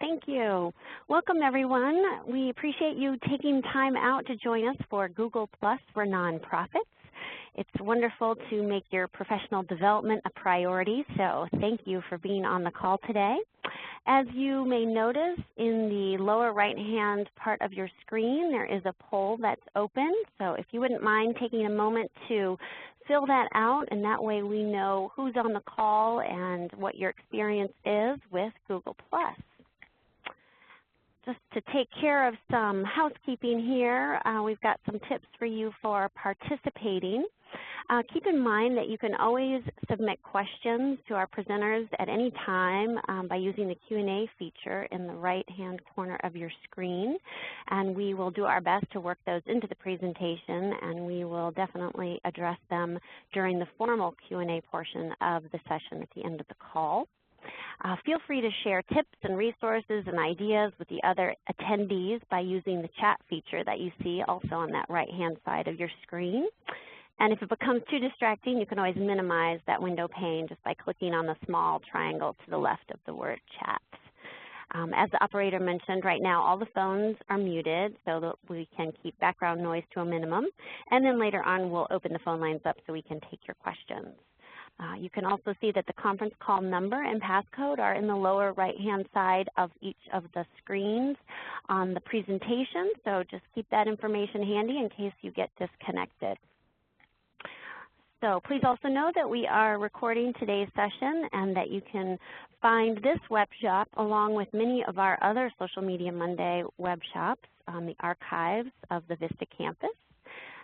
Thank you. Welcome, everyone. We appreciate you taking time out to join us for Google Plus for Nonprofits. It's wonderful to make your professional development a priority, so thank you for being on the call today. As you may notice, in the lower right-hand part of your screen, there is a poll that's open. So if you wouldn't mind taking a moment to fill that out, and that way we know who's on the call and what your experience is with Google+. Just to take care of some housekeeping here, we've got some tips for you for participating. Keep in mind that you can always submit questions to our presenters at any time by using the Q&A feature in the right-hand corner of your screen. And we will do our best to work those into the presentation, and we will definitely address them during the formal Q&A portion of the session at the end of the call. Feel free to share tips and resources and ideas with the other attendees by using the chat feature that you see also on that right-hand side of your screen. And if it becomes too distracting, you can always minimize that window pane just by clicking on the small triangle to the left of the word chat. As the operator mentioned, right now all the phones are muted so that we can keep background noise to a minimum. And then later on we'll open the phone lines up so we can take your questions. You can also see that the conference call number and passcode are in the lower right-hand side of each of the screens on the presentation, so just keep that information handy in case you get disconnected. So please also know that we are recording today's session and that you can find this web shop along with many of our other Social Media Monday web shops on the archives of the VISTA campus.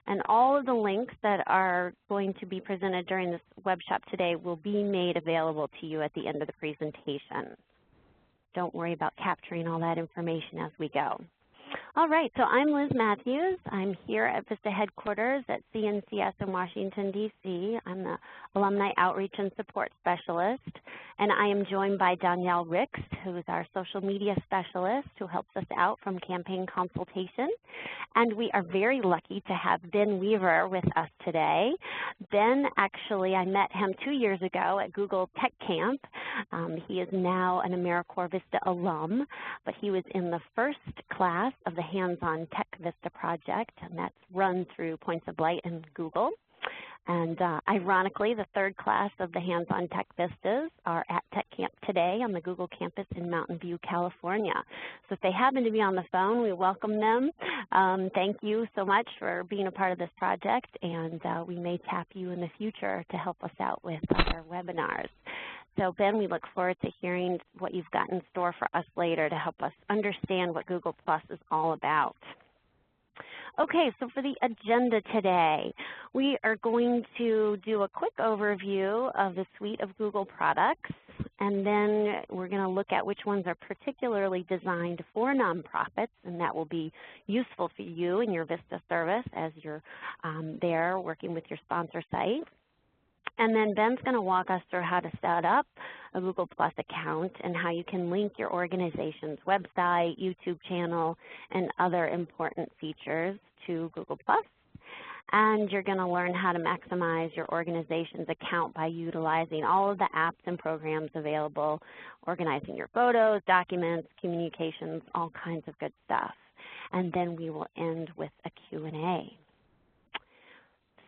And all of the links that are going to be presented during this web shop today will be made available to you at the end of the presentation. Don't worry about capturing all that information as we go. All right, so I'm Liz Matthews. I'm here at VISTA headquarters at CNCS in Washington, D.C. I'm the Alumni Outreach and Support Specialist, and I am joined by Danielle Ricks, who is our social media specialist who helps us out from campaign consultation. And we are very lucky to have Ben Weaver with us today. Ben, actually, I met him 2 years ago at Google Tech Camp. He is now an AmeriCorps VISTA alum, but he was in the first class of the HandsOn Tech VISTA project, and that's run through Points of Light and Google. And ironically, the third class of the HandsOn Tech VISTAs are at Tech Camp today on the Google campus in Mountain View, California. So if they happen to be on the phone, we welcome them. Thank you so much for being a part of this project, and we may tap you in the future to help us out with our webinars. So Ben, we look forward to hearing what you've got in store for us later to help us understand what Google Plus is all about. Okay, so for the agenda today, we are going to do a quick overview of the suite of Google products, and then we're going to look at which ones are particularly designed for nonprofits, and that will be useful for you in your VISTA service as you're there working with your sponsor site. And then Ben's going to walk us through how to set up a Google Plus account and how you can link your organization's website, YouTube channel, and other important features to Google Plus. And you're going to learn how to maximize your organization's account by utilizing all of the apps and programs available, organizing your photos, documents, communications, all kinds of good stuff. And then we will end with a Q&A.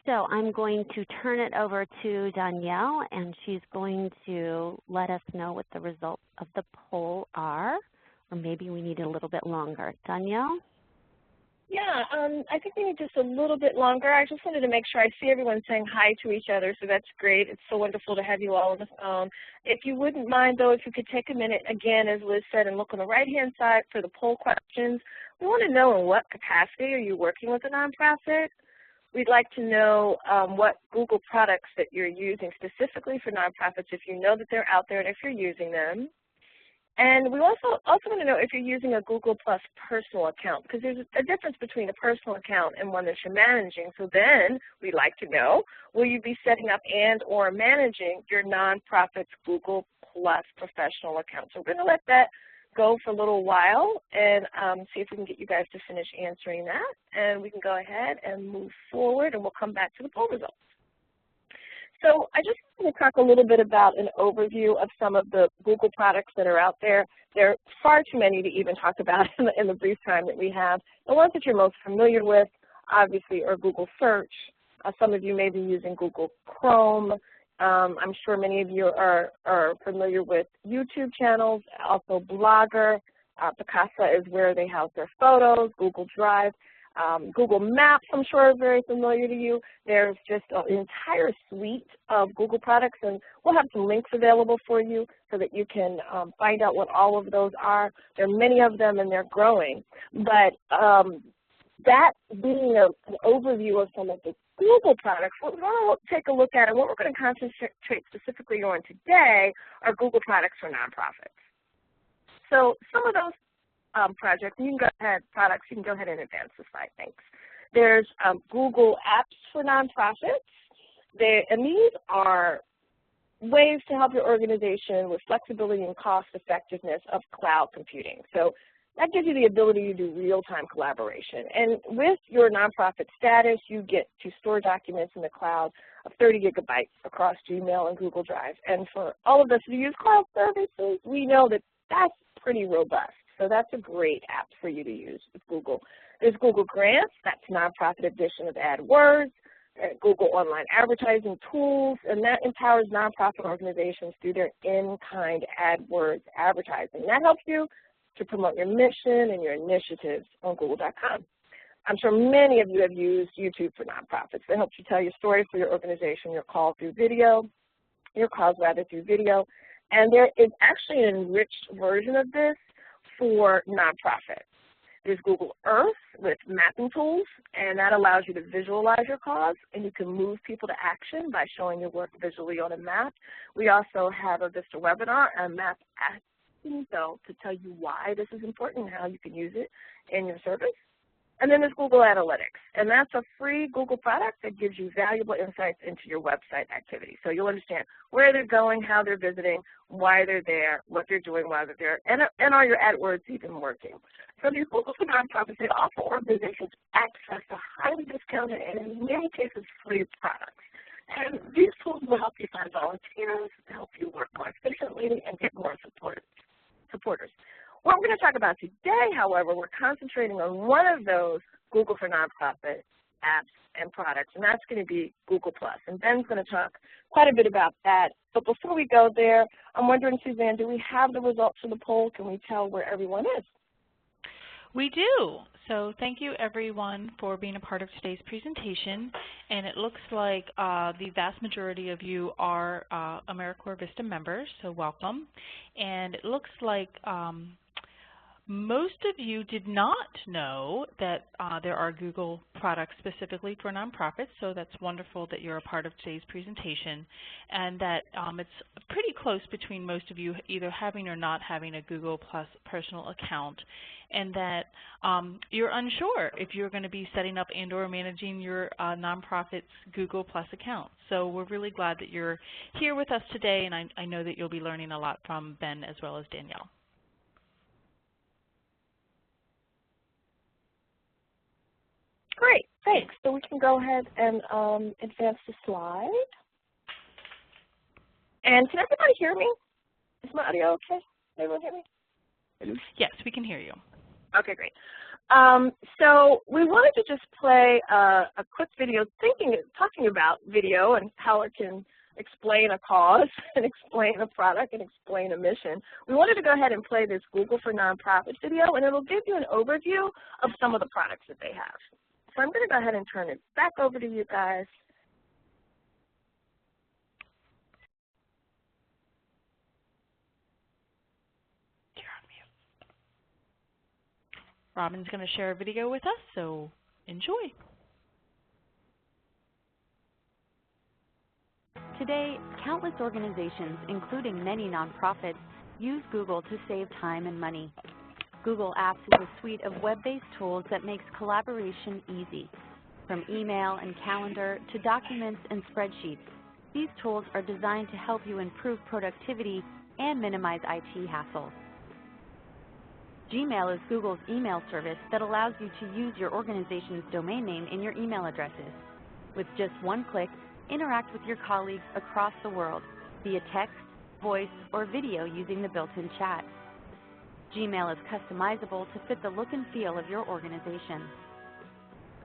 So I'm going to turn it over to Danielle, and she's going to let us know what the results of the poll are, or maybe we need a little bit longer. Danielle? Yeah, I think we need just a little bit longer. I just wanted to make sure I see everyone saying hi to each other, so that's great. It's so wonderful to have you all on the phone. If you wouldn't mind, though, if you could take a minute, again, as Liz said, and look on the right-hand side for the poll questions. We want to know in what capacity are you working with a nonprofit? We'd like to know what Google products that you're using specifically for nonprofits, if you know that they're out there and if you're using them. And we also want to know if you're using a Google Plus personal account, because there's a difference between a personal account and one that you're managing. So then we'd like to know, will you be setting up and or managing your nonprofit's Google Plus professional account? So we're going to let that go for a little while and see if we can get you guys to finish answering that. And we can go ahead and move forward, and we'll come back to the poll results. So I just want to talk a little bit about an overview of some of the Google products that are out there. There are far too many to even talk about in the brief time that we have. The ones that you're most familiar with, obviously, are Google Search. Some of you may be using Google Chrome. I'm sure many of you are familiar with YouTube channels, also Blogger. Picasa is where they house their photos, Google Drive. Google Maps, I'm sure, is very familiar to you. There's just an entire suite of Google products, and we'll have some links available for you so that you can find out what all of those are. There are many of them, and they're growing. But that being an overview of some of the Google products, what we want to take a look at and what we're going to concentrate specifically on today are Google products for nonprofits. So some of those projects, you can go ahead, products, you can go ahead and advance the slide, thanks. There's Google Apps for nonprofits. And these are ways to help your organization with flexibility and cost effectiveness of cloud computing. So that gives you the ability to do real-time collaboration. And with your nonprofit status, you get to store documents in the cloud of 30 gigabytes across Gmail and Google Drive. And for all of us who use cloud services, we know that that's pretty robust. So that's a great app for you to use with Google. There's Google Grants, that's nonprofit edition of AdWords, Google Online Advertising Tools, and that empowers nonprofit organizations through their in-kind AdWords advertising. That helps you to promote your mission and your initiatives on Google.com. I'm sure many of you have used YouTube for nonprofits. That helps you tell your story for your organization, your calls through video. And there is actually an enriched version of this for nonprofits. There's Google Earth with mapping tools, and that allows you to visualize your cause, and you can move people to action by showing your work visually on a map. We also have a VISTA webinar, a map asking to tell you why this is important and how you can use it in your service. And then there's Google Analytics, and that's a free Google product that gives you valuable insights into your website activity. So you'll understand where they're going, how they're visiting, why they're there, what they're doing while they're there, and are your AdWords even working. So these Google for nonprofits, they offer organizations access to highly discounted and in many cases free products. And these tools will help you find volunteers, help you work more efficiently, and get more supporters. What we're going to talk about today, however, we're concentrating on one of those Google for nonprofit apps and products, and that's going to be Google+. And Ben's going to talk quite a bit about that. But before we go there, I'm wondering, Suzanne, do we have the results of the poll? Can we tell where everyone is? We do. So thank you, everyone, for being a part of today's presentation. And it looks like the vast majority of you are AmeriCorps VISTA members, so welcome. And it looks like most of you did not know that there are Google products specifically for nonprofits, so that's wonderful that you're a part of today's presentation, and that it's pretty close between most of you either having or not having a Google Plus personal account, and that you're unsure if you're going to be setting up and or managing your nonprofit's Google Plus account. So we're really glad that you're here with us today, and I know that you'll be learning a lot from Ben as well as Danielle. Great, thanks. So we can go ahead and advance the slide. And can everybody hear me? Is my audio okay? Everyone hear me? Yes, we can hear you. Okay, great. So we wanted to just play a quick video talking about video and how it can explain a cause and explain a product and explain a mission. We wanted to go ahead and play this Google for Nonprofit video, and it'll give you an overview of some of the products that they have. So I'm going to go ahead and turn it back over to you guys. You're on mute. Robin's going to share a video with us, so enjoy. Today, countless organizations, including many nonprofits, use Google to save time and money. Google Apps is a suite of web-based tools that makes collaboration easy. From email and calendar to documents and spreadsheets, these tools are designed to help you improve productivity and minimize IT hassles. Gmail is Google's email service that allows you to use your organization's domain name in your email addresses. With just one click, Interact with your colleagues across the world via text, voice, or video using the built-in chat. Gmail is customizable to fit the look and feel of your organization.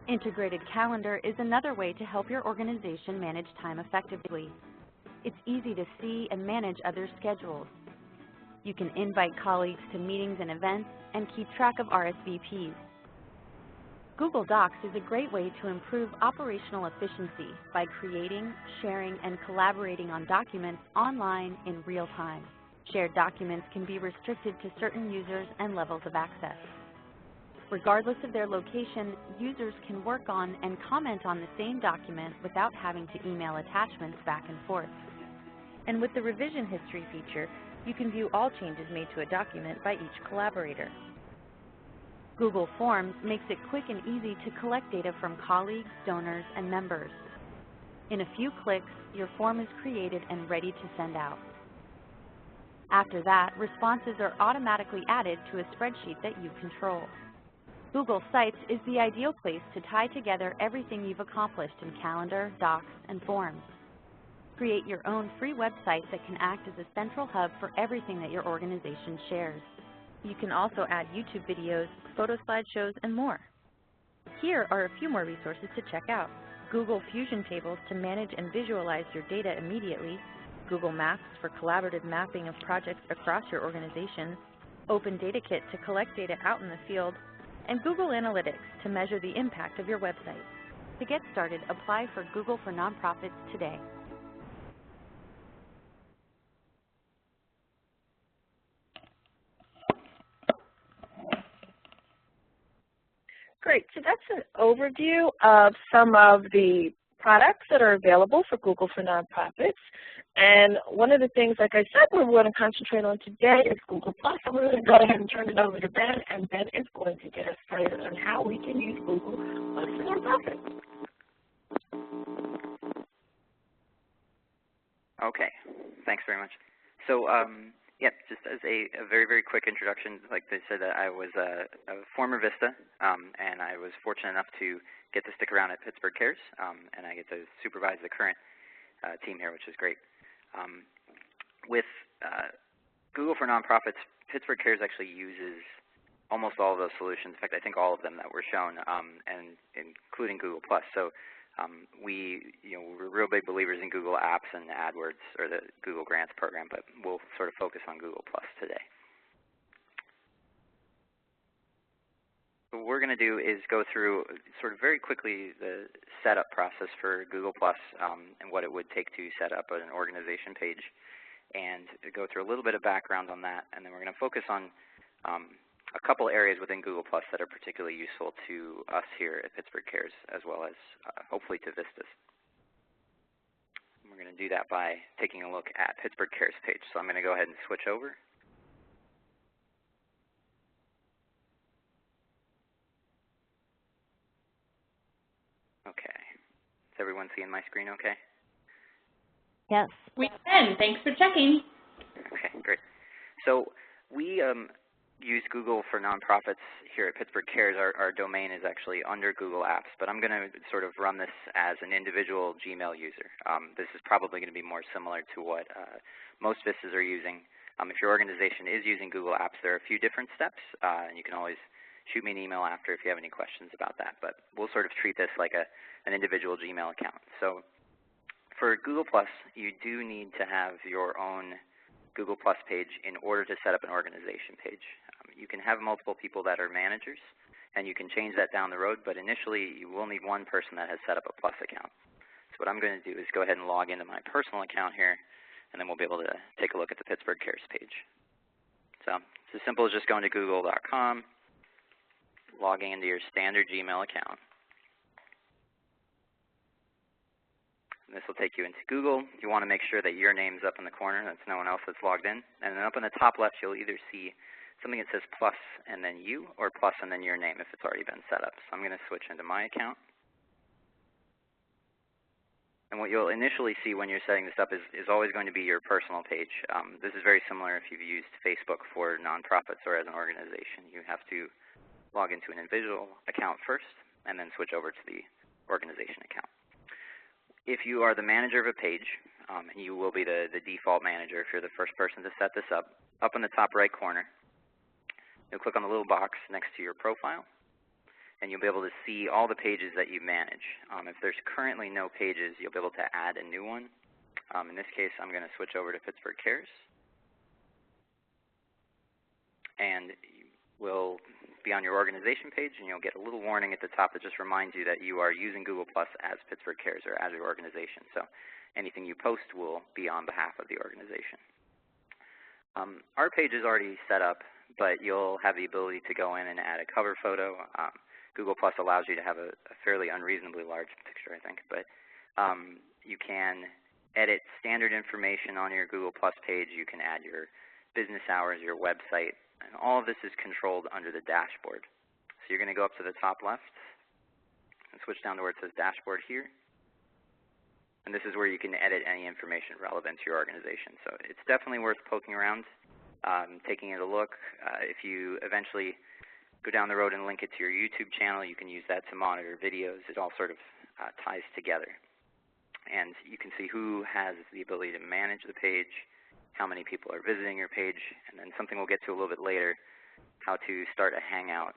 Integrated Calendar is another way to help your organization manage time effectively. It's easy to see and manage others' schedules. You can invite colleagues to meetings and events and keep track of RSVPs. Google Docs is a great way to improve operational efficiency by creating, sharing, and collaborating on documents online in real time. Shared documents can be restricted to certain users and levels of access. Regardless of their location, users can work on and comment on the same document without having to email attachments back and forth. And with the revision history feature, you can view all changes made to a document by each collaborator. Google Forms makes it quick and easy to collect data from colleagues, donors, and members. In a few clicks, your form is created and ready to send out. After that, responses are automatically added to a spreadsheet that you control. Google Sites is the ideal place to tie together everything you've accomplished in Calendar, Docs, and Forms. Create your own free website that can act as a central hub for everything that your organization shares. You can also add YouTube videos, photo slideshows, and more. Here are a few more resources to check out. Google Fusion Tables to manage and visualize your data immediately, Google Maps for collaborative mapping of projects across your organization, Open Data Kit to collect data out in the field, and Google Analytics to measure the impact of your website. To get started, apply for Google for Nonprofits today. Great, so that's an overview of some of the products that are available for Google for Nonprofits. And one of the things, like I said, we're going to concentrate on today is Google+. I'm going to go ahead and turn it over to Ben, and Ben is going to get us started on how we can use Google for Nonprofits. Okay, thanks very much. So, yeah, just as a very, very quick introduction, like they said, I was a former VISTA, and I was fortunate enough to get to stick around at Pittsburgh Cares, and I get to supervise the current team here, which is great. With Google for Nonprofits, Pittsburgh Cares actually uses almost all of those solutions. In fact, I think all of them that were shown, and including Google+. So we're real big believers in Google Apps and AdWords, or the Google Grants program, but we'll sort of focus on Google+ today. What we're going to do is go through sort of very quickly the setup process for Google+, and what it would take to set up an organization page, and go through a little bit of background on that, and then we're going to focus on a couple areas within Google+ that are particularly useful to us here at Pittsburgh Cares, as well as hopefully to VISTAs. And we're going to do that by taking a look at Pittsburgh Cares page. So I'm going to go ahead and switch over. Okay. Is everyone seeing my screen okay? Yes. We can. Thanks for checking. Okay, great. So we use Google for Nonprofits here at Pittsburgh Cares. Our domain is actually under Google Apps, but I'm going to sort of run this as an individual Gmail user. This is probably going to be more similar to what most VISTAs are using. If your organization is using Google Apps, there are a few different steps, and you can always shoot me an email after if you have any questions about that. But we'll sort of treat this like an individual Gmail account. So for Google+, you do need to have your own Google+ page in order to set up an organization page. You can have multiple people that are managers, and you can change that down the road, but initially you will need one person that has set up a Plus account. So what I'm going to do is go ahead and log into my personal account here, and then we'll be able to take a look at the Pittsburgh Cares page. So it's as simple as just going to google.com, logging into your standard Gmail account. And this will take you into Google. You want to make sure that your name's up in the corner. That's no one else that's logged in. And then up in the top left, you'll either see something that says plus and then you, or plus and then your name if it's already been set up. So I'm going to switch into my account. And what you'll initially see when you're setting this up is always going to be your personal page. This is very similar if you've used Facebook for nonprofits or as an organization. You have to log into an individual account first and then switch over to the organization account. If you are the manager of a page, and you will be the default manager if you're the first person to set this up in the top right corner, you'll click on the little box next to your profile, and you'll be able to see all the pages that you manage. If there's currently no pages, you'll be able to add a new one. In this case, I'm going to switch over to Pittsburgh Cares, and will be on your organization page, and you'll get a little warning at the top that just reminds you that you are using Google Plus as Pittsburgh Cares or as your organization. So anything you post will be on behalf of the organization. Our page is already set up, but you'll have the ability to go in and add a cover photo. Google Plus allows you to have a fairly unreasonably large picture, I think, but you can edit standard information on your Google Plus page. You can add your business hours, your website, and all of this is controlled under the dashboard. So you're going to go up to the top left and switch down to where it says dashboard here. And this is where you can edit any information relevant to your organization. So it's definitely worth poking around, taking it a look. If you eventually go down the road and link it to your YouTube channel, you can use that to monitor videos. It all sort of ties together. And you can see who has the ability to manage the page, how many people are visiting your page, and then something we'll get to a little bit later, how to start a Hangout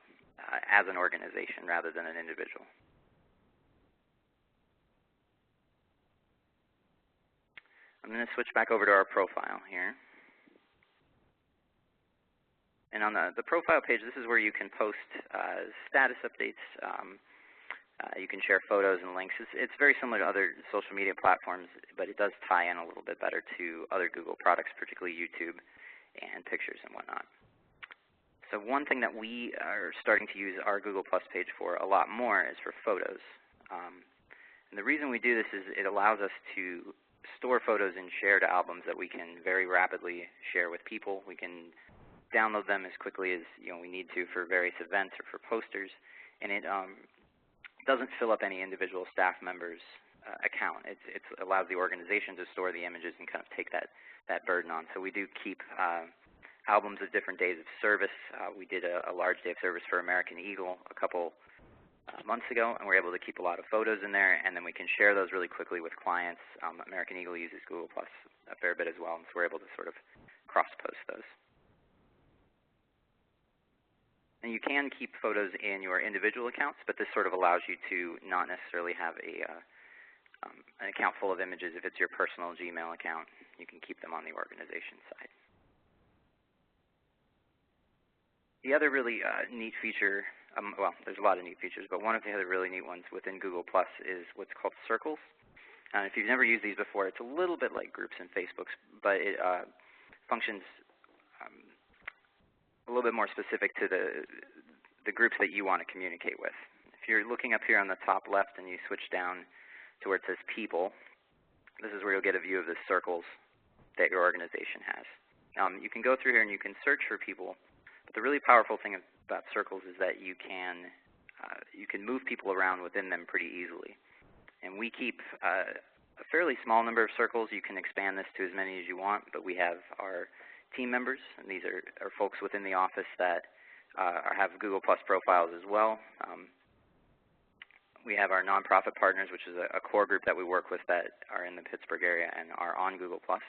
as an organization rather than an individual. I'm going to switch back over to our profile here. And on the profile page, this is where you can post status updates. You can share photos and links. It's very similar to other social media platforms, but it does tie in a little bit better to other Google products, particularly YouTube and pictures and whatnot. So one thing that we are starting to use our Google Plus page for a lot more is for photos. And the reason we do this is it allows us to store photos in shared albums that we can very rapidly share with people. We can download them as quickly as we need to for various events or for posters, and it doesn't fill up any individual staff member's account. It allows the organization to store the images and kind of take that burden on. So we do keep albums of different days of service. We did a large day of service for American Eagle a couple months ago, and we're able to keep a lot of photos in there, and then we can share those really quickly with clients. American Eagle uses Google Plus a fair bit as well, and so we're able to sort of cross-post those. And you can keep photos in your individual accounts, but this sort of allows you to not necessarily have an account full of images. If it's your personal Gmail account, you can keep them on the organization side. The other really neat feature, well, there's a lot of neat features, but one of the other really neat ones within Google Plus is what's called circles. If you've never used these before, it's a little bit like groups and Facebooks, but it functions a little bit more specific to the groups that you want to communicate with. If you're looking up here on the top left and you switch down to where it says people, this is where you'll get a view of the circles that your organization has. You can go through here and you can search for people, but the really powerful thing about circles is that you can move people around within them pretty easily. And we keep a fairly small number of circles. You can expand this to as many as you want, but we have our team members, and these are folks within the office that have Google Plus profiles as well. We have our nonprofit partners, which is a core group that we work with that are in the Pittsburgh area and are on Google Plus.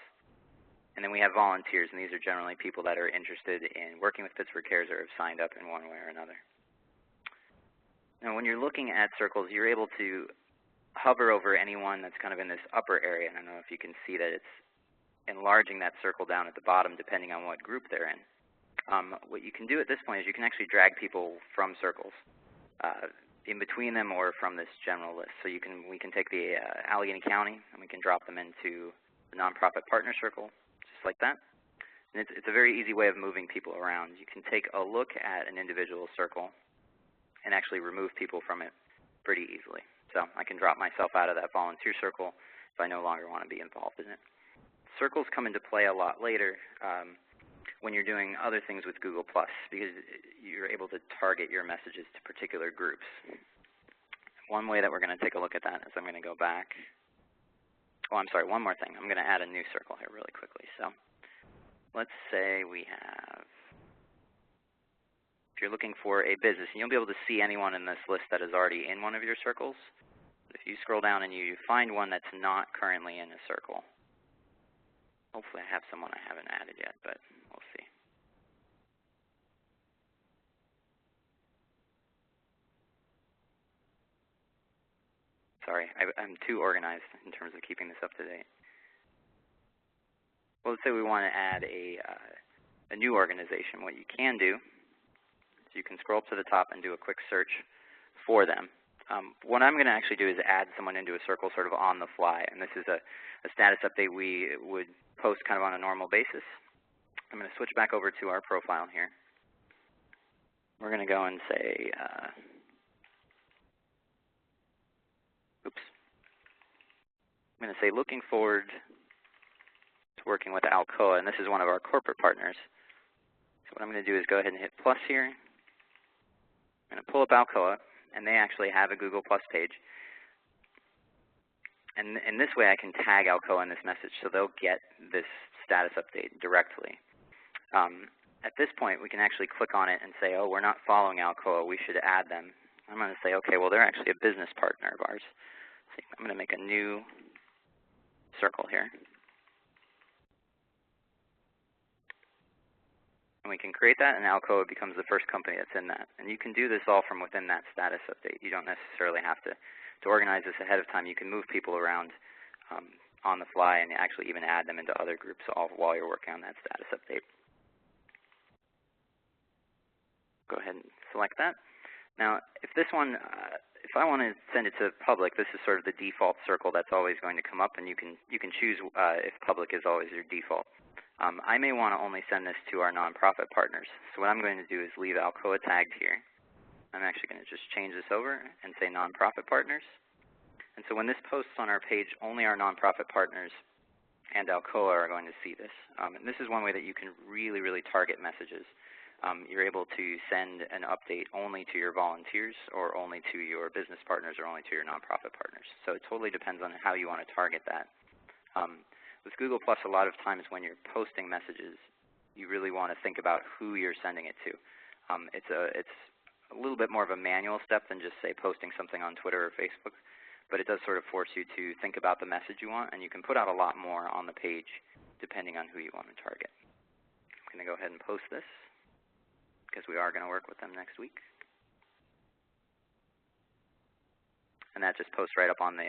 And then we have volunteers, and these are generally people that are interested in working with Pittsburgh Cares or have signed up in one way or another. Now, when you're looking at circles, you're able to hover over anyone that's kind of in this upper area. And I don't know if you can see that it's enlarging that circle down at the bottom depending on what group they're in. What you can do at this point is you can actually drag people from circles in between them or from this general list. So we can take the Allegheny County and we can drop them into the nonprofit partner circle, just like that. And it's a very easy way of moving people around. You can take a look at an individual circle and actually remove people from it pretty easily. So I can drop myself out of that volunteer circle if I no longer want to be involved in it. Circles come into play a lot later when you're doing other things with Google Plus because you're able to target your messages to particular groups. One way that we're going to take a look at that is I'm going to go back. Oh, I'm sorry, one more thing. I'm going to add a new circle here really quickly. So let's say we have, if you're looking for a business, and you'll be able to see anyone in this list that is already in one of your circles. If you scroll down and you find one that's not currently in a circle, hopefully I have someone I haven't added yet, but we'll see. Sorry, I'm too organized in terms of keeping this up to date. Well, let's say we want to add a new organization. What you can do is you can scroll up to the top and do a quick search for them. What I'm going to actually do is add someone into a circle sort of on the fly, and this is a status update we would post kind of on a normal basis. I'm going to switch back over to our profile here. We're going to go and say, oops. I'm going to say looking forward to working with Alcoa, and this is one of our corporate partners. So what I'm going to do is go ahead and hit plus here. I'm going to pull up Alcoa, and they actually have a Google Plus page. And in this way I can tag Alcoa in this message, so they'll get this status update directly. At this point we can actually click on it and say, oh, we're not following Alcoa, we should add them. I'm going to say, okay, well they're actually a business partner of ours. So I'm going to make a new circle here. And we can create that, and Alcoa becomes the first company that's in that. And you can do this all from within that status update. You don't necessarily have to organize this ahead of time. You can move people around on the fly and actually even add them into other groups all while you're working on that status update. Go ahead and select that. Now, if this one, if I want to send it to public, this is sort of the default circle that's always going to come up, and you can choose if public is always your default. I may want to only send this to our nonprofit partners. So what I'm going to do is leave Alcoa tagged here. I'm actually going to just change this over and say nonprofit partners. And so when this posts on our page, only our nonprofit partners and Alcoa are going to see this. And this is one way that you can really, really target messages. You're able to send an update only to your volunteers or only to your business partners or only to your nonprofit partners. So it totally depends on how you want to target that. With Google Plus, a lot of times when you're posting messages, you really want to think about who you're sending it to. It's a little bit more of a manual step than just, say, posting something on Twitter or Facebook, but it does sort of force you to think about the message you want, and you can put out a lot more on the page depending on who you want to target. I'm going to go ahead and post this because we are going to work with them next week. And that just posts right up on the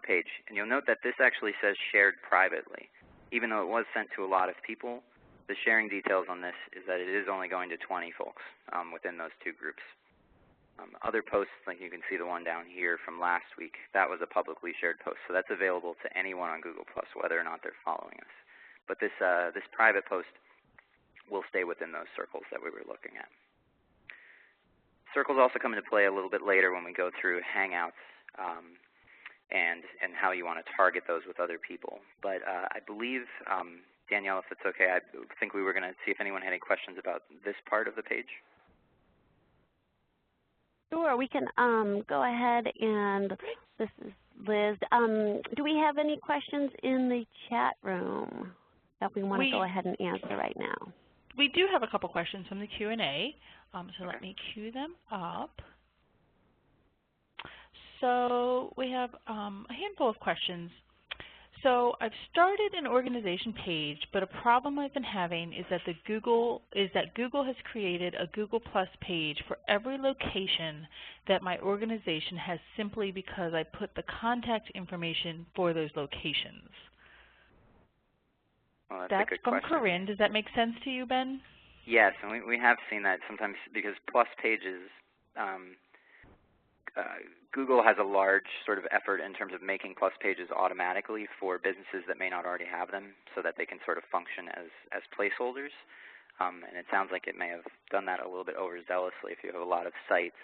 page. And you'll note that this actually says shared privately. Even though it was sent to a lot of people, the sharing details on this is that it is only going to 20 folks within those two groups. Other posts, like you can see the one down here from last week, that was a publicly shared post. So that's available to anyone on Google+, whether or not they're following us. But this private post will stay within those circles that we were looking at. Circles also come into play a little bit later when we go through Hangouts and how you want to target those with other people. But I believe, Danielle, if it's okay, I think we were going to see if anyone had any questions about this part of the page. Sure, we can go ahead and, this is Liz. Do we have any questions in the chat room that we want to go ahead and answer right now? We do have a couple questions from the Q&A, so let me queue them up. So we have a handful of questions. So I've started an organization page, but a problem I've been having is that Google has created a Google Plus page for every location that my organization has simply because I put the contact information for those locations. Well, that's from Corinne. Does that make sense to you, Ben? Yes, and we have seen that sometimes because Plus pages, Google has a large sort of effort in terms of making Plus pages automatically for businesses that may not already have them so that they can sort of function as placeholders. And it sounds like it may have done that a little bit overzealously if you have a lot of sites.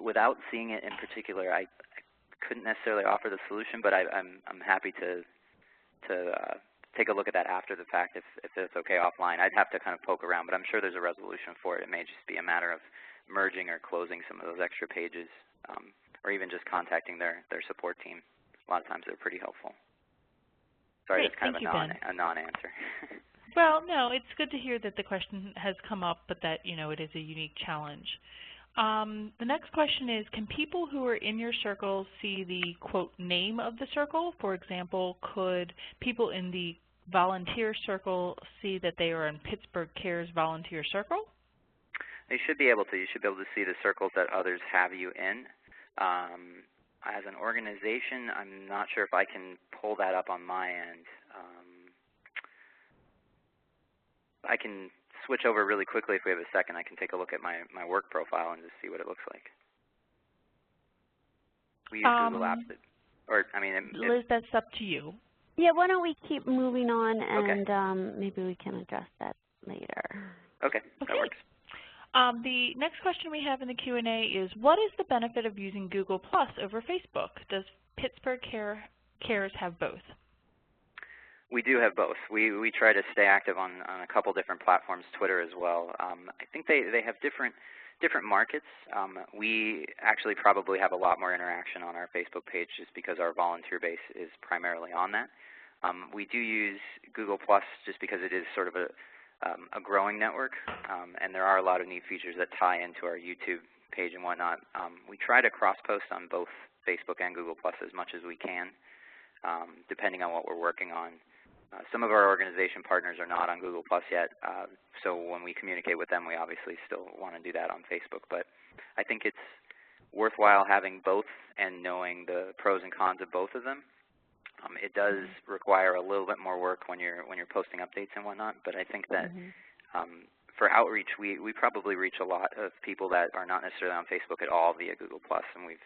Without seeing it in particular, I couldn't necessarily offer the solution, but I'm happy to take a look at that after the fact if it's okay offline. I'd have to kind of poke around, but I'm sure there's a resolution for it. It may just be a matter of merging or closing some of those extra pages, or even just contacting their support team. A lot of times they're pretty helpful. Sorry, that's kind of a non-answer. Well, no, it's good to hear that the question has come up, but that it is a unique challenge. The next question is, can people who are in your circle see the, quote, name of the circle? For example, could people in the volunteer circle see that they are in Pittsburgh Cares volunteer circle? They should be able to. You should be able to see the circles that others have you in. As an organization, I'm not sure if I can pull that up on my end. I can switch over really quickly if we have a second. I can take a look at my work profile and just see what it looks like. We use Google Apps, Liz, that's up to you. Yeah, why don't we keep moving on, and okay. Maybe we can address that later. Okay, that works. The next question we have in the Q&A is, what is the benefit of using Google Plus over Facebook? Does Pittsburgh Cares have both? We do have both. We try to stay active on a couple different platforms, Twitter as well. I think they have different markets. We actually probably have a lot more interaction on our Facebook page just because our volunteer base is primarily on that. We do use Google Plus just because it is sort of a growing network, and there are a lot of neat features that tie into our YouTube page and whatnot. We try to cross-post on both Facebook and Google Plus as much as we can, depending on what we're working on. Some of our organization partners are not on Google Plus yet, so when we communicate with them, we obviously still want to do that on Facebook. But I think it's worthwhile having both and knowing the pros and cons of both of them. It does require a little bit more work when you're posting updates and whatnot, but I think that for outreach, we probably reach a lot of people that are not necessarily on Facebook at all via Google Plus, and we've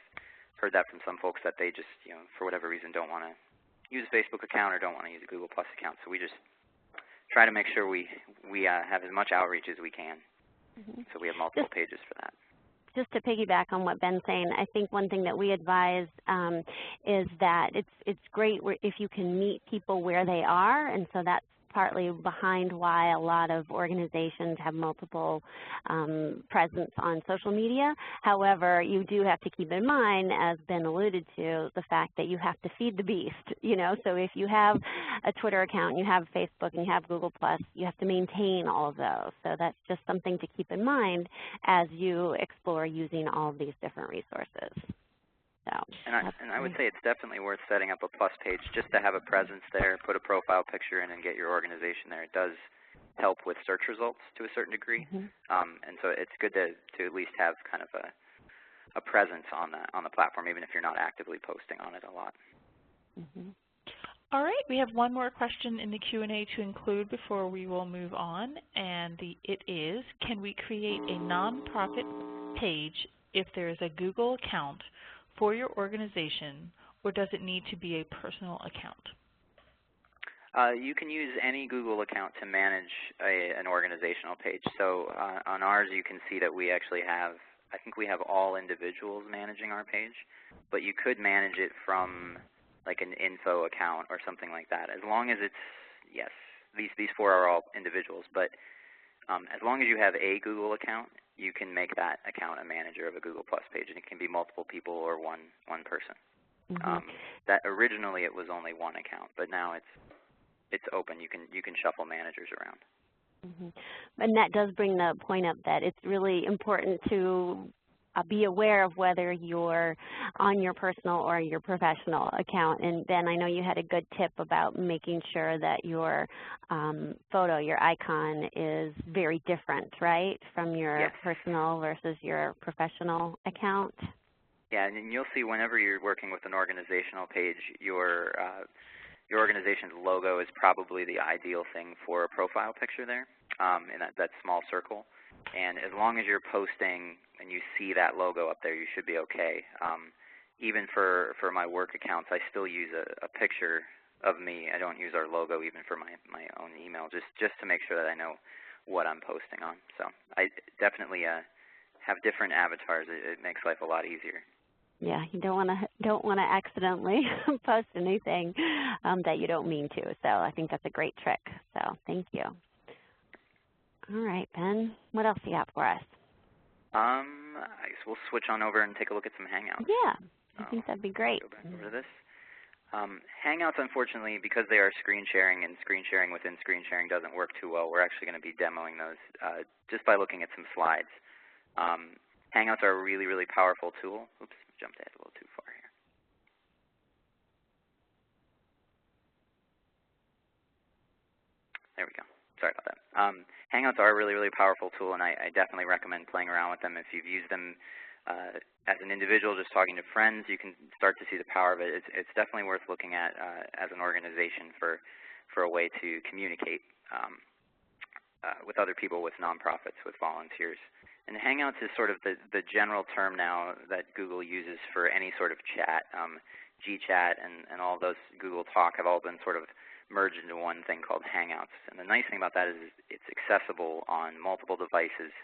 heard that from some folks that they just, for whatever reason, don't want to use a Facebook account or don't want to use a Google Plus account. So we just try to make sure we have as much outreach as we can. So we have multiple pages for that. Just to piggyback on what Ben's saying, I think one thing that we advise is that it's great if you can meet people where they are, and so that's partly behind why a lot of organizations have multiple presence on social media. However, you do have to keep in mind, as Ben alluded to, the fact that you have to feed the beast. So if you have a Twitter account, you have Facebook, and you have Google Plus, you have to maintain all of those. So that's just something to keep in mind as you explore using all of these different resources. And I would say it's definitely worth setting up a Plus page just to have a presence there, put a profile picture in, and get your organization there. It does help with search results to a certain degree, and so it's good to at least have kind of a presence on the platform, even if you're not actively posting on it a lot. All right, we have one more question in the Q&A to include before we will move on, and it is, can we create a nonprofit page if there is a Google account for your organization, or does it need to be a personal account? You can use any Google account to manage an organizational page. So on ours, you can see that we actually have, I think we have all individuals managing our page, but you could manage it from like an info account or something like that. As long as it's, yes, these four are all individuals, but as long as you have a Google account, you can make that account a manager of a Google Plus page, and it can be multiple people or one person. That originally it was only one account, but now it's open. You can shuffle managers around. And that does bring the point up that it's really important to be aware of whether you're on your personal or your professional account. And Ben, I know you had a good tip about making sure that your photo, your icon, is very different, right, from your personal versus your professional account? Yeah, and you'll see whenever you're working with an organizational page, your organization's logo is probably the ideal thing for a profile picture there in that small circle. And as long as you're posting and you see that logo up there, you should be okay. Even for my work accounts, I still use a picture of me. I don't use our logo even for my own email, just to make sure that I know what I'm posting on. So I definitely have different avatars. It makes life a lot easier. Yeah, you don't want to accidentally post anything that you don't mean to. So I think that's a great trick. So thank you. All right, Ben, what else you got for us? I guess we'll switch on over and take a look at some Hangouts. Yeah, I think that'd be great. Go back over to this. Hangouts, unfortunately, because they are screen sharing, and screen sharing within screen sharing doesn't work too well, we're actually going to be demoing those just by looking at some slides. Hangouts are a really, really powerful tool. Oops, jumped ahead a little too far here. There we go. Sorry about that. Hangouts are a really, really powerful tool, and I definitely recommend playing around with them. If you've used them as an individual, just talking to friends, you can start to see the power of it. It's definitely worth looking at as an organization for a way to communicate with other people, with nonprofits, with volunteers. And Hangouts is sort of the general term now that Google uses for any sort of chat. GChat and all those Google Talk have all been sort of merged into one thing called Hangouts. And the nice thing about that is it's accessible on multiple devices.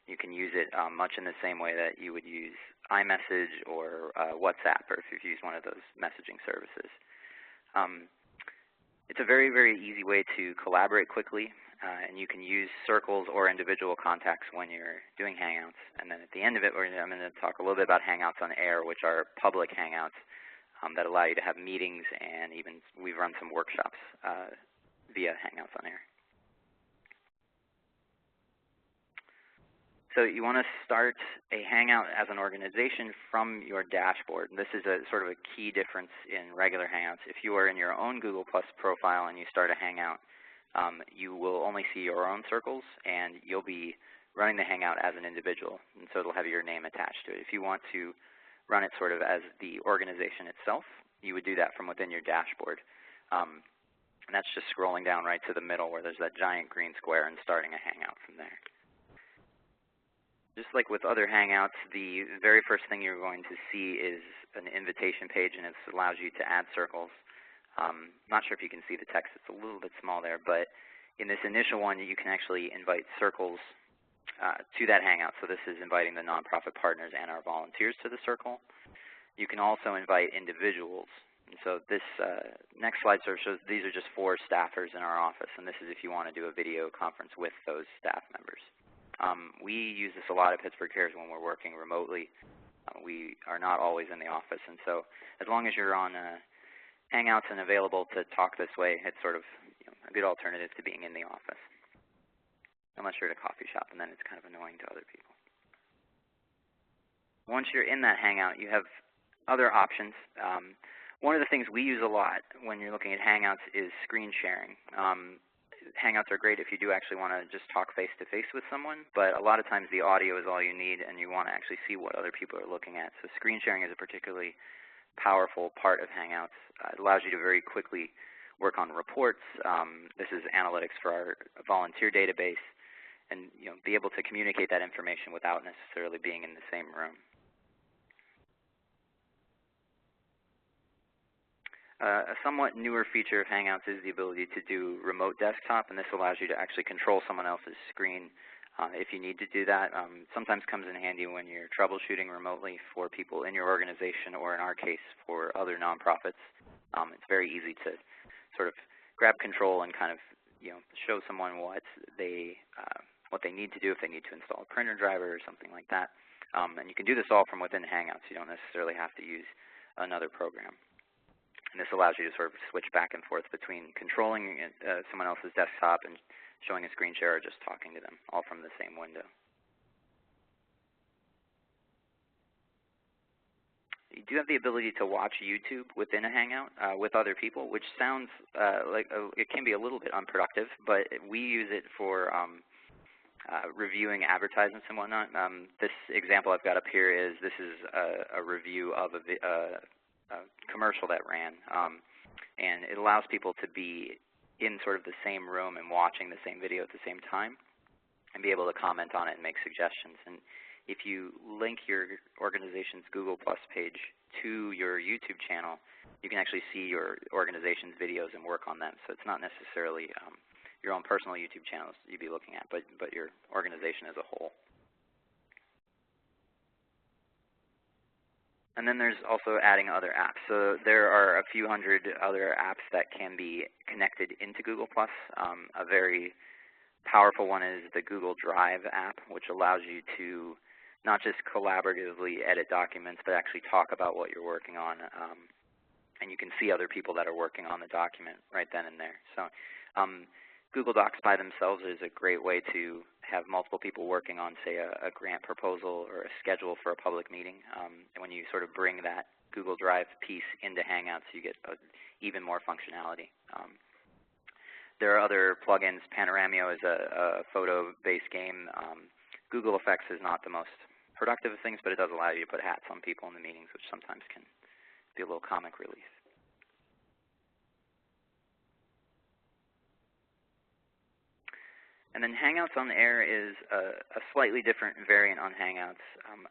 You can use it much in the same way that you would use iMessage or WhatsApp, or if you've used one of those messaging services. It's a very, very easy way to collaborate quickly, and you can use circles or individual contacts when you're doing Hangouts. And then at the end of it, I'm going to talk a little bit about Hangouts on Air, which are public Hangouts that allow you to have meetings, and even we've run some workshops via Hangouts on Air. So you want to start a Hangout as an organization from your dashboard. And this is a sort of a key difference in regular Hangouts. If you are in your own Google Plus profile and you start a Hangout, you will only see your own circles, and you'll be running the Hangout as an individual, and so it'll have your name attached to it. If you want to run it sort of as the organization itself, you would do that from within your dashboard. And that's just scrolling down right to the middle where there's that giant green square and starting a Hangout from there. Just like with other Hangouts, the very first thing you're going to see is an invitation page, and it allows you to add circles. Not sure if you can see the text. It's a little bit small there, but in this initial one, you can actually invite circles to that Hangout. So this is inviting the nonprofit partners and our volunteers to the circle. You can also invite individuals. And so this next slide sort of shows these are just 4 staffers in our office, and this is if you want to do a video conference with those staff members. We use this a lot at Pittsburgh Cares when we're working remotely. We are not always in the office, and so as long as you're on Hangouts and available to talk this way, it's sort of a good alternative to being in the office. Unless you're at a coffee shop, and then it's kind of annoying to other people. Once you're in that Hangout, you have other options. One of the things we use a lot when you're looking at Hangouts is screen sharing. Hangouts are great if you do actually want to just talk face-to-face with someone, but a lot of times the audio is all you need, and you want to actually see what other people are looking at. So screen sharing is a particularly powerful part of Hangouts. It allows you to very quickly work on reports. This is analytics for our volunteer database, and be able to communicate that information without necessarily being in the same room. A somewhat newer feature of Hangouts is the ability to do remote desktop, and this allows you to actually control someone else's screen if you need to do that. Sometimes comes in handy when you're troubleshooting remotely for people in your organization, or in our case for other nonprofits. It's very easy to sort of grab control and kind of show someone what they need to do, if they need to install a printer driver or something like that. And you can do this all from within Hangouts. You don't necessarily have to use another program. And this allows you to sort of switch back and forth between controlling someone else's desktop and showing a screen share, or just talking to them, all from the same window. You do have the ability to watch YouTube within a Hangout with other people, which sounds like it can be a little bit unproductive, but we use it for reviewing advertisements and whatnot. This example I've got up here is a review of a commercial that ran, and it allows people to be in sort of the same room and watching the same video at the same time, and be able to comment on it and make suggestions. And if you link your organization's Google Plus page to your YouTube channel, you can actually see your organization's videos and work on them. So it's not necessarily your own personal YouTube channels you'd be looking at, but your organization as a whole. And then there's also adding other apps. So there are a few hundred other apps that can be connected into Google+. A very powerful one is the Google Drive app, which allows you to not just collaboratively edit documents, but actually talk about what you're working on. And you can see other people that are working on the document right then and there. So Google Docs by themselves is a great way to have multiple people working on, say, a grant proposal or a schedule for a public meeting. And when you sort of bring that Google Drive piece into Hangouts, you get even more functionality. There are other plugins. Panoramio is a photo-based game. Google Effects is not the most productive of things, but it does allow you to put hats on people in the meetings, which sometimes can be a little comic relief. And then Hangouts on Air is a slightly different variant on Hangouts.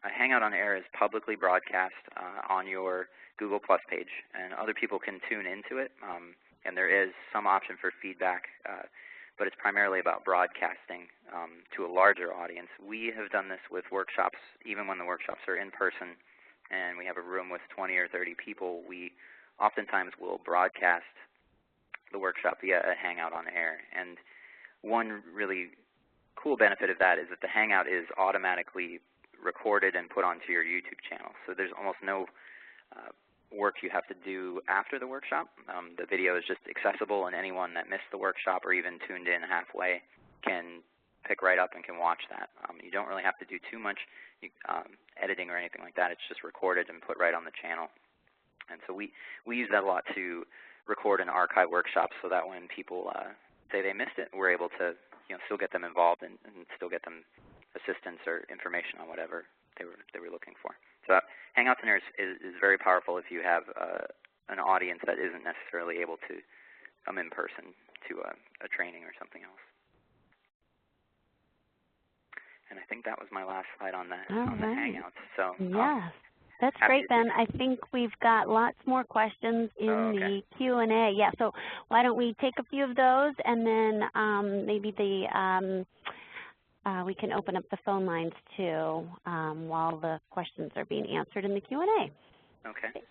A Hangout on Air is publicly broadcast on your Google Plus page, and other people can tune into it. And there is some option for feedback, but it's primarily about broadcasting to a larger audience. We have done this with workshops, even when the workshops are in person, and we have a room with 20 or 30 people. We oftentimes will broadcast the workshop via a Hangout on Air. And one really cool benefit of that is that the Hangout is automatically recorded and put onto your YouTube channel. So there's almost no work you have to do after the workshop. The video is just accessible, and anyone that missed the workshop or even tuned in halfway can pick right up and can watch that. You don't really have to do too much editing or anything like that. It's just recorded and put right on the channel. And so we use that a lot to record and archive workshops so that when people say they missed it, we're able to still get them involved and still get them assistance or information on whatever they were looking for. So Hangouts on Air is very powerful if you have an audience that isn't necessarily able to come in person to a training or something else. And I think that was my last slide on the Hangouts. So yes. That's great, Ben. I think we've got lots more questions in the Q&A. Yeah, so why don't we take a few of those, and then maybe we can open up the phone lines too while the questions are being answered in the Q&A. Okay.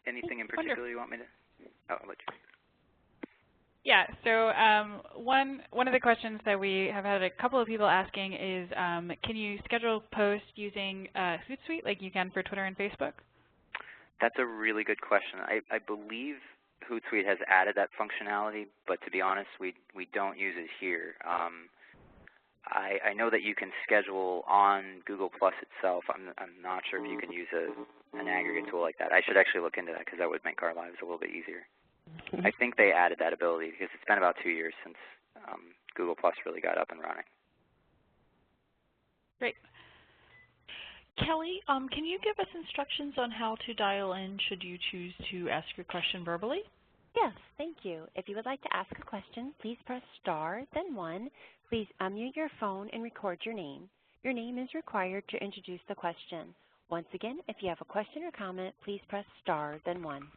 Anything in particular you want me to? Oh, I'll let you. Yeah, so one of the questions that we have had a couple of people asking is, can you schedule posts using HootSuite like you can for Twitter and Facebook? That's a really good question. I believe HootSuite has added that functionality, but to be honest, we don't use it here. I know that you can schedule on Google Plus itself. I'm not sure if you can use an aggregate tool like that. I should actually look into that because that would make our lives a little bit easier. I think they added that ability because it's been about 2 years since Google Plus really got up and running. Great. Kelly, can you give us instructions on how to dial in should you choose to ask your question verbally? Yes, thank you. If you would like to ask a question, please press star, then 1. Please unmute your phone and record your name. Your name is required to introduce the question. Once again, if you have a question or comment, please press star, then 1.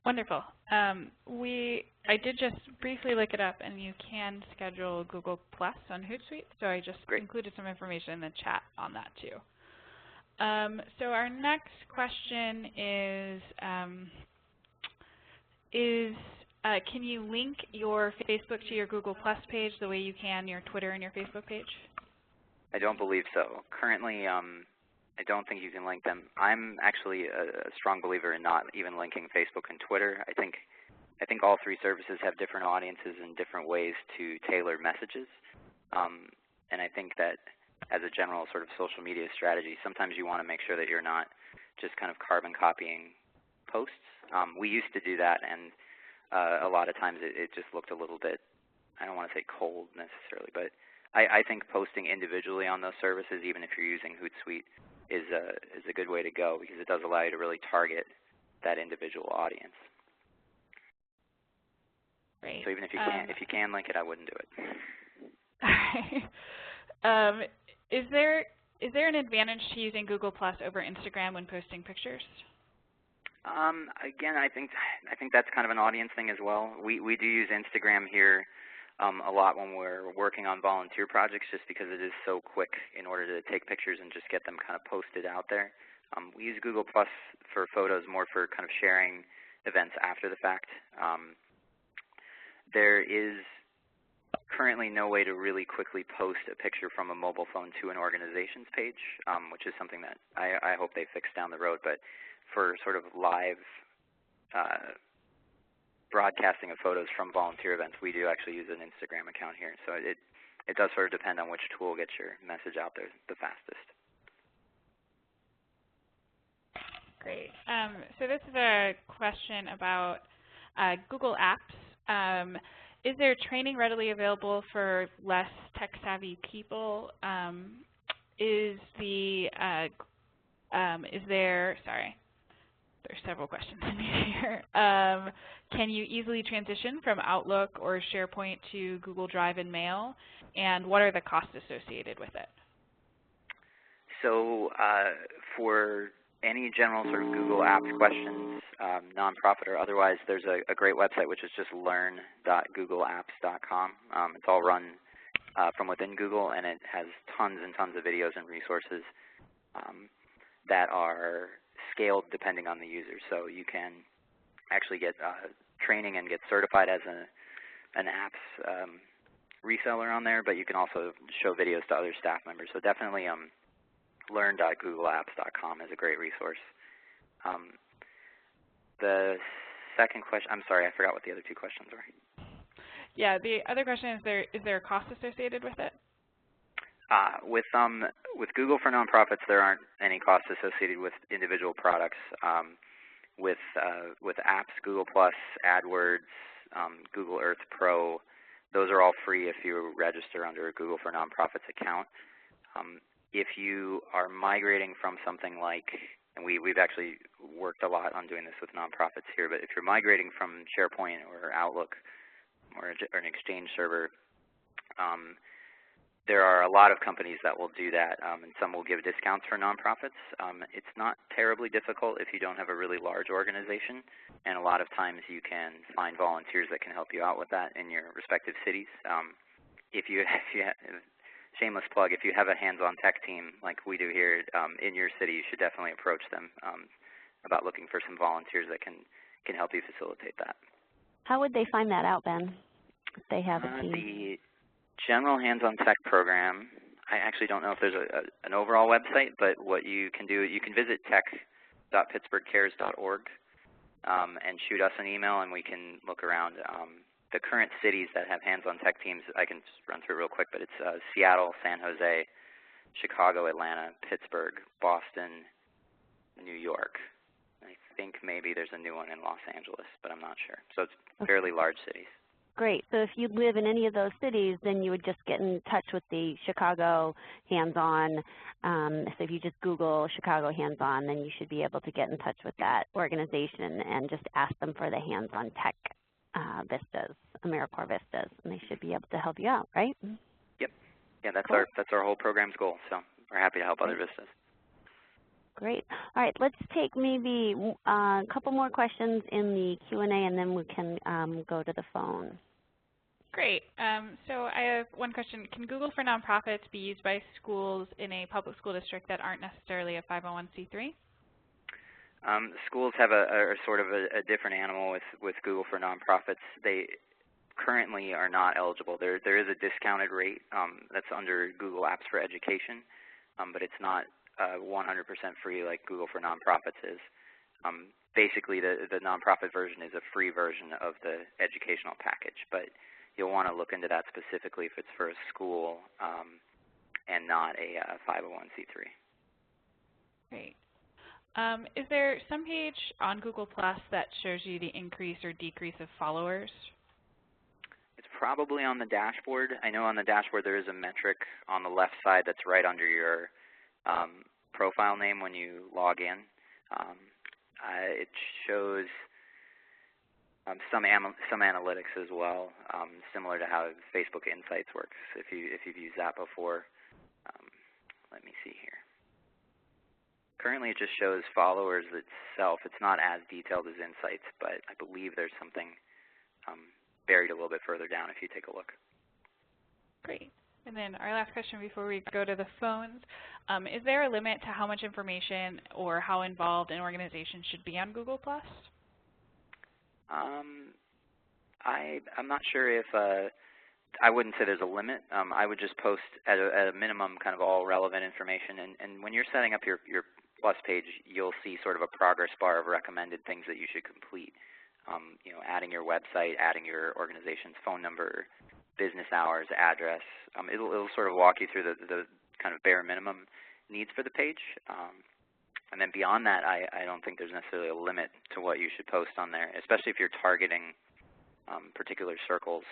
Wonderful. I did just briefly look it up, and you can schedule Google Plus on HootSuite, so I just included some information in the chat on that too. So our next question is can you link your Facebook to your Google Plus page the way you can your Twitter and your Facebook page? I don't believe so. Currently, I don't think you can link them. I'm actually a strong believer in not even linking Facebook and Twitter. I think all three services have different audiences and different ways to tailor messages. And I think that as a general sort of social media strategy, sometimes you want to make sure that you're not just kind of carbon copying posts. We used to do that, and a lot of times it just looked a little bit, I don't want to say cold necessarily, but I think posting individually on those services, even if you're using HootSuite, is a good way to go because it does allow you to really target that individual audience. Great. So even if you can link it, I wouldn't do it. All right. Is there an advantage to using Google Plus over Instagram when posting pictures? Again, I think that's kind of an audience thing as well. We do use Instagram here a lot when we're working on volunteer projects just because it is so quick in order to take pictures and just get them kind of posted out there. We use Google Plus for photos more for kind of sharing events after the fact. There is currently no way to really quickly post a picture from a mobile phone to an organization's page, which is something that I hope they fix down the road. But for sort of live broadcasting of photos from volunteer events, we do actually use an Instagram account here. So it does sort of depend on which tool gets your message out there the fastest. Great. So this is a question about Google Apps. Is there training readily available for less tech-savvy people? There's several questions in here. Can you easily transition from Outlook or SharePoint to Google Drive and Mail? And what are the costs associated with it? So for any general sort of Google Apps questions, nonprofit or otherwise, there's a great website which is just learn.googleapps.com. It's all run from within Google, and it has tons and tons of videos and resources that are scaled depending on the user. So you can actually get training and get certified as an apps reseller on there, but you can also show videos to other staff members. So definitely learn.googleapps.com is a great resource. The second question, I'm sorry, I forgot what the other two questions were. Yeah, the other question is there a cost associated with it? With Google for Nonprofits, there aren't any costs associated with individual products. With apps, Google+, AdWords, Google Earth Pro, those are all free if you register under a Google for Nonprofits account. If you are migrating from something like, and we've actually worked a lot on doing this with nonprofits here, but if you're migrating from SharePoint or Outlook or an Exchange server, there are a lot of companies that will do that, and some will give discounts for nonprofits. It's not terribly difficult if you don't have a really large organization, and a lot of times you can find volunteers that can help you out with that in your respective cities. Shameless plug, if you have a hands-on tech team like we do here in your city, you should definitely approach them about looking for some volunteers that can help you facilitate that. How would they find that out, Ben, if they have a team? The General Hands-on Tech program, I actually don't know if there's an overall website, but what you can do, you can visit tech.pittsburghcares.org and shoot us an email, and we can look around. The current cities that have hands-on tech teams, I can just run through real quick, but it's Seattle, San Jose, Chicago, Atlanta, Pittsburgh, Boston, New York. I think maybe there's a new one in Los Angeles, but I'm not sure. So it's fairly large cities. Great. So if you live in any of those cities, then you would just get in touch with the Chicago Hands-On. So if you just Google Chicago Hands-On, then you should be able to get in touch with that organization and just ask them for the Hands-on Tech Vistas, AmeriCorps Vistas, and they should be able to help you out, right? Yep. Yeah, that's cool. that's our whole program's goal. So we're happy to help other Vistas. Great. All right, let's take maybe a couple more questions in the Q&A, and then we can go to the phone. Great. So I have one question. Can Google for Nonprofits be used by schools in a public school district that aren't necessarily a 501c3? Schools have a sort of a different animal with Google for Nonprofits. They currently are not eligible. There is a discounted rate that's under Google Apps for Education, but it's not 100% free like Google for Nonprofits is. Basically, the nonprofit version is a free version of the educational package, but you'll want to look into that specifically if it's for a school and not a 501c3. Great. Is there some page on Google Plus that shows you the increase or decrease of followers? It's probably on the dashboard. I know on the dashboard there is a metric on the left side that's right under your profile name when you log in. It shows some analytics as well, similar to how Facebook Insights works. If you've used that before, let me see here. Currently, it just shows followers itself. It's not as detailed as Insights, but I believe there's something buried a little bit further down if you take a look. Great. And then our last question before we go to the phones, is there a limit to how much information or how involved an organization should be on Google+? I'm not sure if, I wouldn't say there's a limit. I would just post at a minimum kind of all relevant information. And when you're setting up your Plus page, you'll see sort of a progress bar of recommended things that you should complete. adding your website, adding your organization's phone number, business hours, address. It'll sort of walk you through the kind of bare minimum needs for the page. And then beyond that, I don't think there's necessarily a limit to what you should post on there, especially if you're targeting particular circles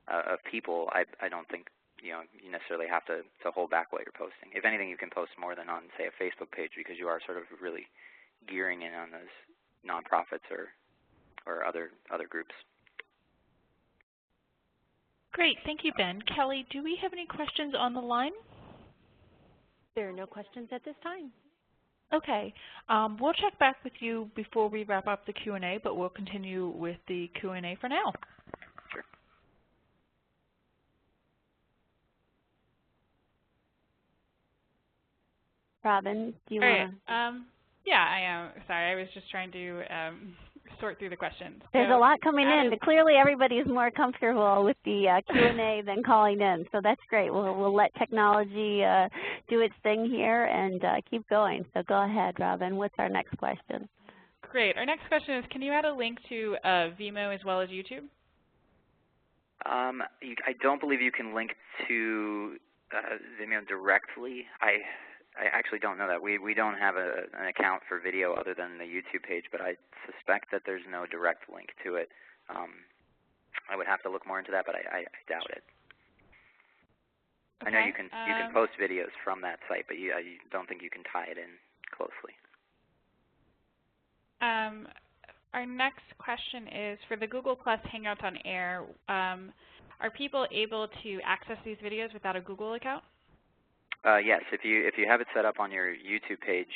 of people. I don't think you necessarily have to hold back what you're posting. If anything, you can post more than on, say, a Facebook page, because you are sort of really gearing in on those nonprofits or other groups. Great, thank you, Ben. Kelly, do we have any questions on the line? There are no questions at this time. Okay, we'll check back with you before we wrap up the Q&A, but we'll continue with the Q&A for now. Sure. Robin, do you want to? Yeah, I am. Sorry, I was just trying to sort through the questions. There's a lot coming in, but clearly everybody is more comfortable with the Q&A than calling in, so that's great. We'll let technology do its thing here and keep going. So go ahead, Robin. What's our next question? Great. Our next question is, can you add a link to Vimeo as well as YouTube? I don't believe you can link to Vimeo directly. I actually don't know that. We don't have an account for video other than the YouTube page, but I suspect that there's no direct link to it. I would have to look more into that, but I doubt it. Okay. I know you can post videos from that site, but I don't think you can tie it in closely. Our next question is, for the Google Plus Hangouts on Air, are people able to access these videos without a Google account? Yes, if you have it set up on your YouTube page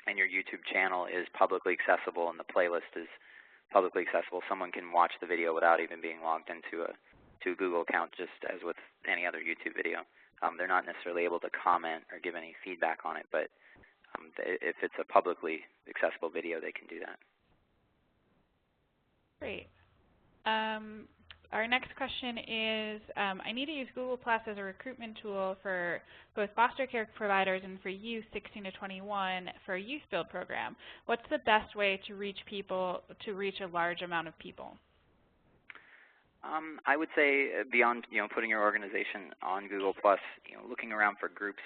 and your YouTube channel is publicly accessible and the playlist is publicly accessible, someone can watch the video without even being logged into a Google account, just as with any other YouTube video. They're not necessarily able to comment or give any feedback on it, but if it's a publicly accessible video, they can do that. Great. Our next question is, I need to use Google Plus as a recruitment tool for both foster care providers and for youth 16 to 21 for a youth build program. What's the best way to reach people, to reach a large amount of people? I would say beyond putting your organization on Google Plus, looking around for groups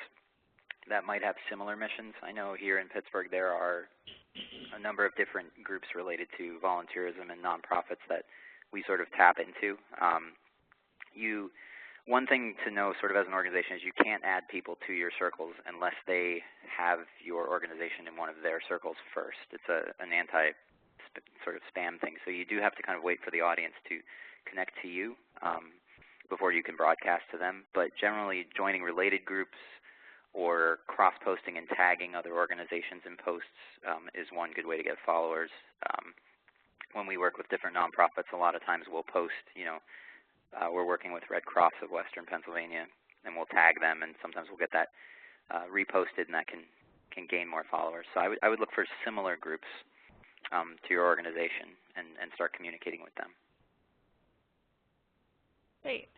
that might have similar missions. I know here in Pittsburgh there are a number of different groups related to volunteerism and nonprofits that we sort of tap into. One thing to know sort of as an organization is you can't add people to your circles unless they have your organization in one of their circles first. It's an sort of spam thing. So you do have to kind of wait for the audience to connect to you before you can broadcast to them. But generally joining related groups or cross-posting and tagging other organizations in posts is one good way to get followers. When we work with different nonprofits, a lot of times we'll post, we're working with Red Cross of Western Pennsylvania, and we'll tag them, and sometimes we'll get that reposted, and that can gain more followers. So I would look for similar groups to your organization and start communicating with them. Great.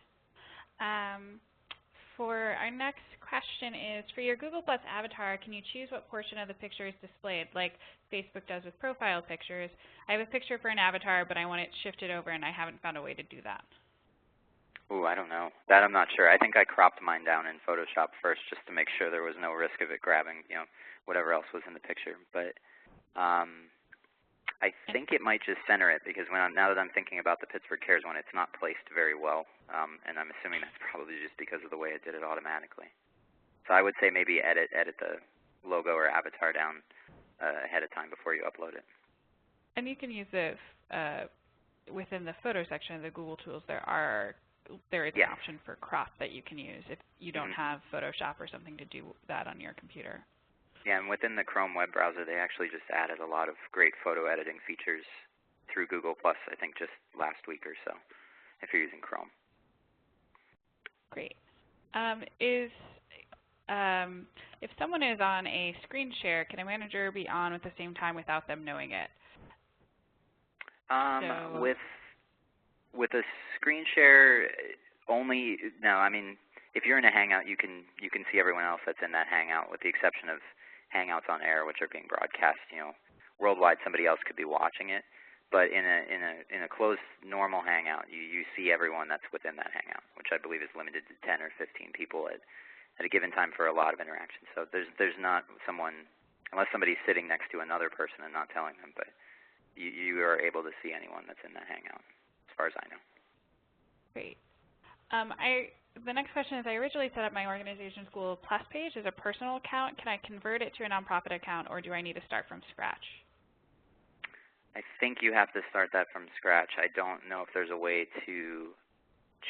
For our next question is, for your Google Plus avatar, can you choose what portion of the picture is displayed, like Facebook does with profile pictures? I have a picture for an avatar, but I want it shifted over, and I haven't found a way to do that. Ooh, I don't know. That I'm not sure. I think I cropped mine down in Photoshop first just to make sure there was no risk of it grabbing, whatever else was in the picture. But I think it might just center it, because now that I'm thinking about the Pittsburgh Cares one, it's not placed very well, and I'm assuming that's probably just because of the way it did it automatically. So I would say maybe edit the logo or avatar down ahead of time before you upload it. And you can use this within the photo section of the Google tools. There is an option for crop that you can use if you don't have Photoshop or something to do that on your computer. Yeah, and within the Chrome web browser, they actually just added a lot of great photo editing features through Google Plus, I think just last week or so, if you're using Chrome. Great. If someone is on a screen share, can a manager be on at the same time without them knowing it? With a screen share only, no. I mean, if you're in a Hangout, you can see everyone else that's in that Hangout, with the exception of Hangouts on Air, which are being broadcast, worldwide. Somebody else could be watching it. but in a closed normal Hangout, you see everyone that's within that Hangout, which I believe is limited to 10 or 15 people at a given time for a lot of interaction. So there's not someone, unless somebody's sitting next to another person and not telling them, but you are able to see anyone that's in that Hangout, as far as I know. Great. The next question is, I originally set up my organization's Google Plus page as a personal account. Can I convert it to a nonprofit account, or do I need to start from scratch? I think you have to start that from scratch. I don't know if there's a way to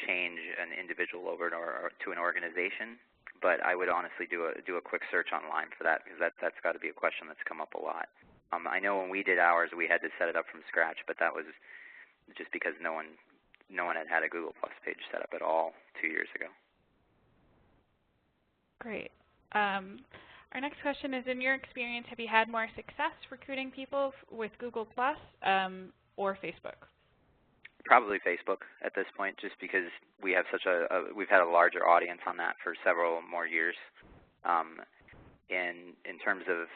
change an individual over to an organization, but I would honestly do a quick search online for that, because that's got to be a question that's come up a lot. I know when we did ours, we had to set it up from scratch, but that was just because no one had a Google Plus page set up at all 2 years ago. Great. Our next question is, in your experience, have you had more success recruiting people with Google Plus or Facebook? Probably Facebook at this point, just because we have we've had a larger audience on that for several more years. In terms of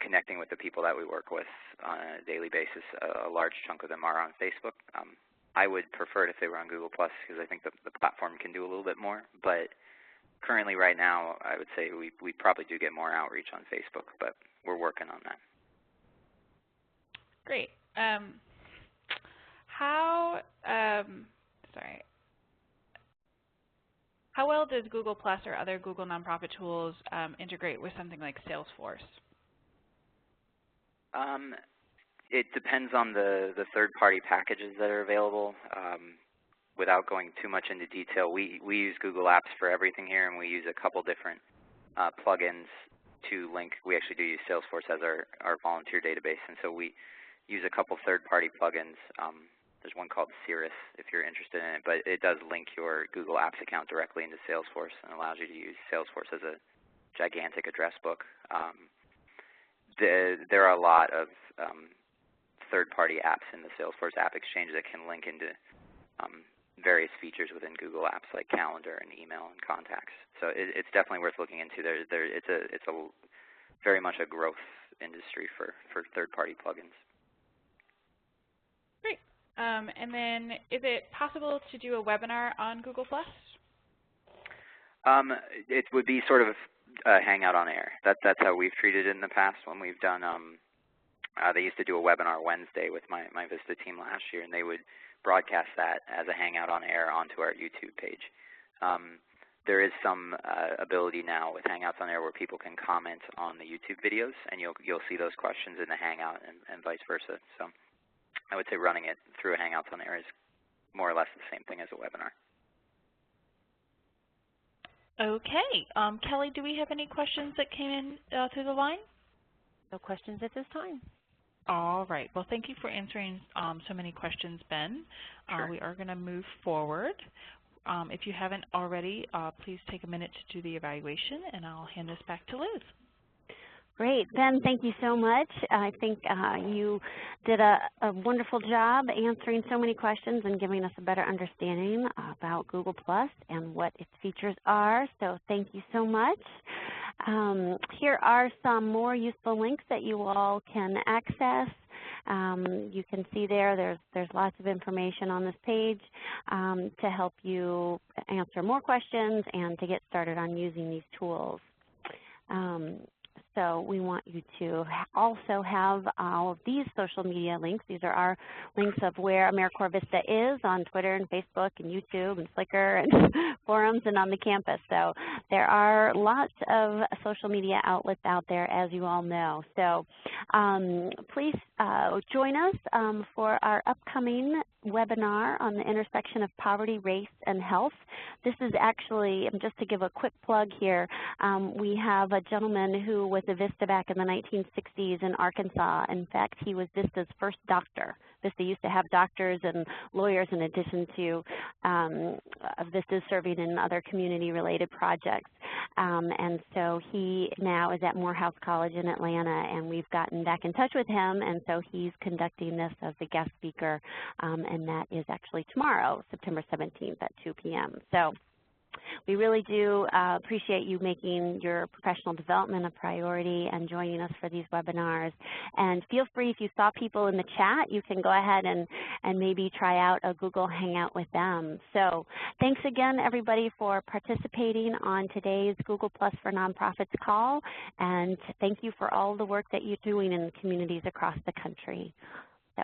connecting with the people that we work with on a daily basis, a large chunk of them are on Facebook. I would prefer it if they were on Google Plus, because I think the platform can do a little bit more. But currently, right now, I would say we probably do get more outreach on Facebook, but we're working on that. Great. How well does Google Plus or other Google nonprofit tools integrate with something like Salesforce? It depends on the third-party packages that are available. Without going too much into detail, we use Google Apps for everything here, and we use a couple different plugins to link. We actually do use Salesforce as our volunteer database, and so we use a couple third-party plugins. There's one called Cirrus, if you're interested in it, but it does link your Google Apps account directly into Salesforce and allows you to use Salesforce as a gigantic address book. There are a lot of third-party apps in the Salesforce App Exchange that can link into various features within Google Apps like calendar and email and contacts. So it's definitely worth looking into. It's a very much a growth industry for third-party plugins. Great. And then, is it possible to do a webinar on Google Plus? It would be sort of a Hangout on air. That's how we've treated it in the past when we've done. They used to do a webinar Wednesday with my VISTA team last year, and they would broadcast that as a Hangout on air onto our YouTube page. There is some ability now with Hangouts on air where people can comment on the YouTube videos, and you'll see those questions in the Hangout and vice versa. So I would say running it through a Hangouts on air is more or less the same thing as a webinar. Okay. Kelly, do we have any questions that came in through the line? No questions at this time. All right. Well, thank you for answering so many questions, Ben. Sure. We are going to move forward. If you haven't already, please take a minute to do the evaluation, and I'll hand this back to Liz. Great. Ben, thank you so much. I think you did a wonderful job answering so many questions and giving us a better understanding about Google Plus and what its features are. So thank you so much. Here are some more useful links that you all can access. You can see there's lots of information on this page to help you answer more questions and to get started on using these tools. So we want you to also have all of these social media links. These are our links of where AmeriCorps Vista is on Twitter and Facebook and YouTube and Flickr and forums and on the campus. So there are lots of social media outlets out there, as you all know. So please join us for our upcoming webinar on the intersection of poverty, race, and health. This is actually, just to give a quick plug here, we have a gentleman who was a VISTA back in the 1960s in Arkansas. In fact, he was VISTA's first doctor. VISTA used to have doctors and lawyers in addition to VISTA serving in other community-related projects. And so he now is at Morehouse College in Atlanta, and we've gotten back in touch with him, and so he's conducting this as a guest speaker, and that is actually tomorrow, September 17th at 2 p.m. So We really do appreciate you making your professional development a priority and joining us for these webinars. And feel free, if you saw people in the chat, you can go ahead and maybe try out a Google Hangout with them. So thanks again, everybody, for participating on today's Google Plus for Nonprofits call. And thank you for all the work that you're doing in the communities across the country. So